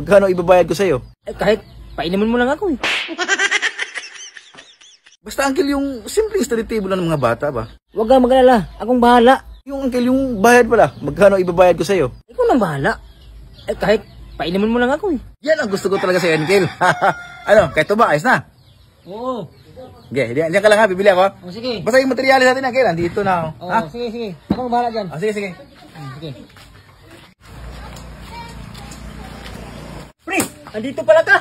Magkano ibabayad ko sa'yo? Kahit painumin mo lang ako eh. Basta uncle, yung simpleng study table lang ng mga bata ba? Huwag kang mag-alala, akong bahala. Yung uncle, yung bayad pala, magkano ibabayad ko sa'yo? Ikaw nang bahala. Kahit painumin mo lang ako eh. Yan ang gusto ko talaga sa'yo, uncle. Ano, kahit ito ba, ayos na? Oo. Okay, diyan ka lang ha, bibili ako. O sige. Basta yung materyales natin, uncle, andito na. Oo, sige. Akong bahala dyan. Sige. Sige. Pre, andito pala ka.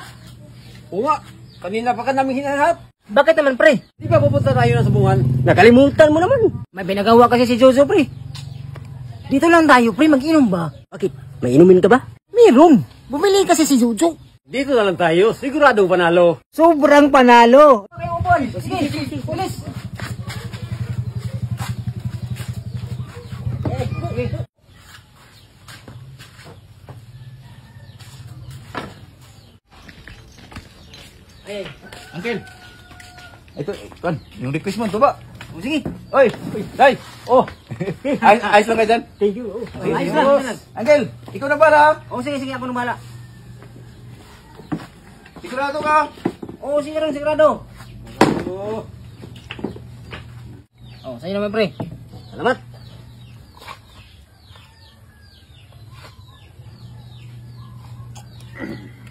Oo nga, kanina pa ka namin hinahanap. Bakit naman pre? Di ba pupunta tayo na subuhan? Nakalimutan mo naman. May pinagawa kasi si Jojo pre. Dito lang tayo pre, mag-inom ba? Bakit? May inumin ka ba? Meron. Bumili kasi si Jojo. Dito na lang tayo, sigurado panalo. Sobrang panalo. Okay, Ubon. Sige. Pulis. Uncle, ito, yung request mo, ito ba? O sige. Oy, Day! Oh! Ayos lang kayo dyan? Thank you. Ayos lang. Uncle, ikaw na pala. O sige, ako nang bahala. Sigurado ka? Oo, sigurado. Oh, sa'yo naman pre. Salamat.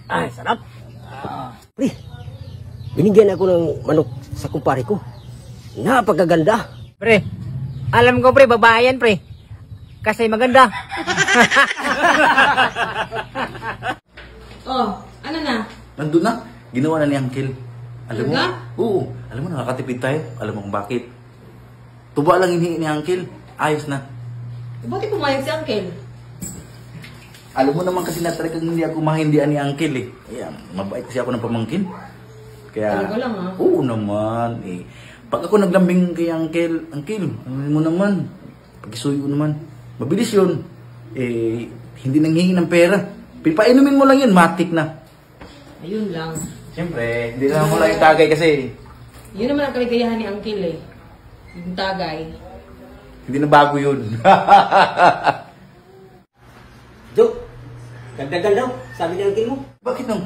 Ay, sarap. Pre, binigyan ako ng manok sa kumpare ko. Napakaganda. Pre, alam ko pre, babae yan pre. Kasi maganda. Oh, ano na? Nandun na. Ginawa na ni Uncle. Alam mo? Talaga? Oo. Alam mo, nakakatipid tayo. Alam mo kung bakit. Tuba lang hinihingi ni Uncle. Ayos na. Buti pumayag si Uncle. Alam mo naman kasi na talagang hindi ako mahindian ni Uncle eh. Kaya, mabait kasi ako ng pamangkin. Kaya, Talaga lang, ha? Oo naman eh. Pag ako naglambing kay Uncle, ano mo naman, pag-isuyo naman, mabilis yun. Eh, hindi nanghihingi ng pera. Pipainumin mo lang yun, matik na. Ayun lang. Siyempre, hindi naman mo lang yung tagay kasi. Yun naman ang kaligayahan ni Uncle eh. Yung tagay. Hindi na bago yun. Jo, dagdagan daw. Sabi ng uncle mo. Bakit nang?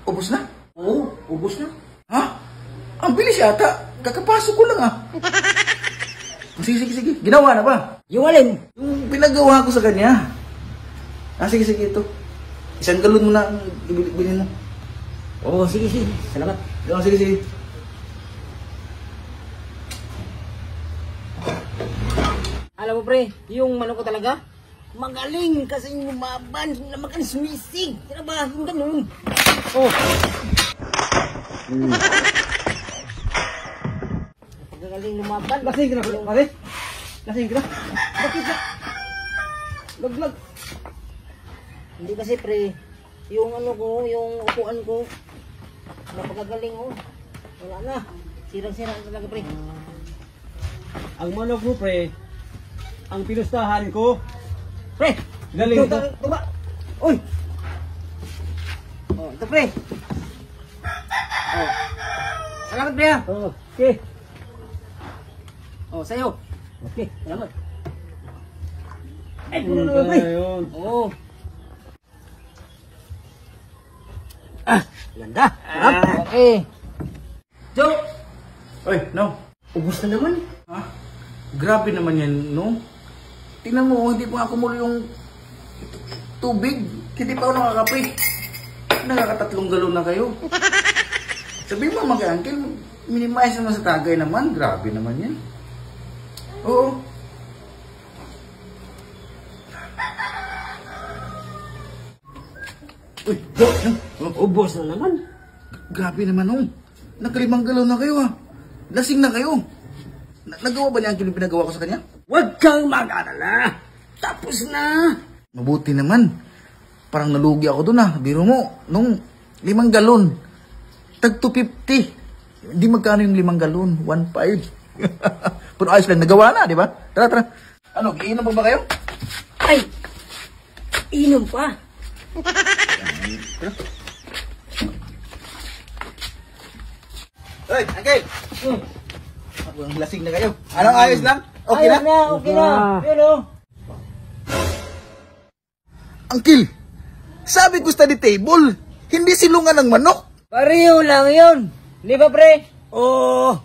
Ubus na? Oo, ubos na. Ha? Ang bilis yata. Kakapasok ko lang ah. Sige. Ginawa na ba? Yung alin? Yung pinagawa ko sa kanya. Sige ito. Isang galon mo na ang bilhin mo. Oo, sige. Salamat. Sige. Alam mo pre, yung manok ko talaga, magaling kasi lumaban, magaling sumisig. Tira ba? Yung ganun. Oh. Napagagaling lumaban. Lasing ka na, pare. Lasing ka na. Bakit na? Laglag. Hindi kasi pre, yung ano ko, yung upuan ko, napagagaling oh. Wala na. Sirang-sirang talaga pre. Ang manok mo, pre, ang pinustahan ko. Pre! Galing ito. Tuba! Uy! Oh, ito pre! Oh. Salamat pre ha! Oh, okay. Oh, sa'yo! Okay, salamat. Ay, Yun naman pre! yun. Oo. Ganda! Sarap! Okay! Joe! Oy, no. Ubus na naman. Ha? Grabe naman yan, no? Tingnan mo, hindi pa ako muli yung tubig. Hindi pa ako nakakape. Nakakatatlong galon na kayo. Sabihin mo mga uncle, minimize naman sa tagay naman. Grabe naman yan. Oo. Uy, Ubus na naman. grabe naman, oh. Nakalimang galon na kayo, ha. Lasing na kayo. Nagawa ba niya ang pinagawa ko sa kanya? Huwag kang mag-alala. Tapos na. Mabuti naman. Parang nalugi ako dun, ha. Biro mo, nung 5 galon, tag 250. Hindi magkano yung 5 galon? 1.5. Pero ayos lang, nagawa na, di ba? Tara. Ano, iinom pa ba kayo? Ay! Inom pa. Hoy, uncle! Ako ang lasing na kayo. Anong ayos lang? Okay na? Okay na. Pero, Uncle! Sabi ko study table, hindi silungan ng manok. Pareho lang yun. Di ba, pre? Oo.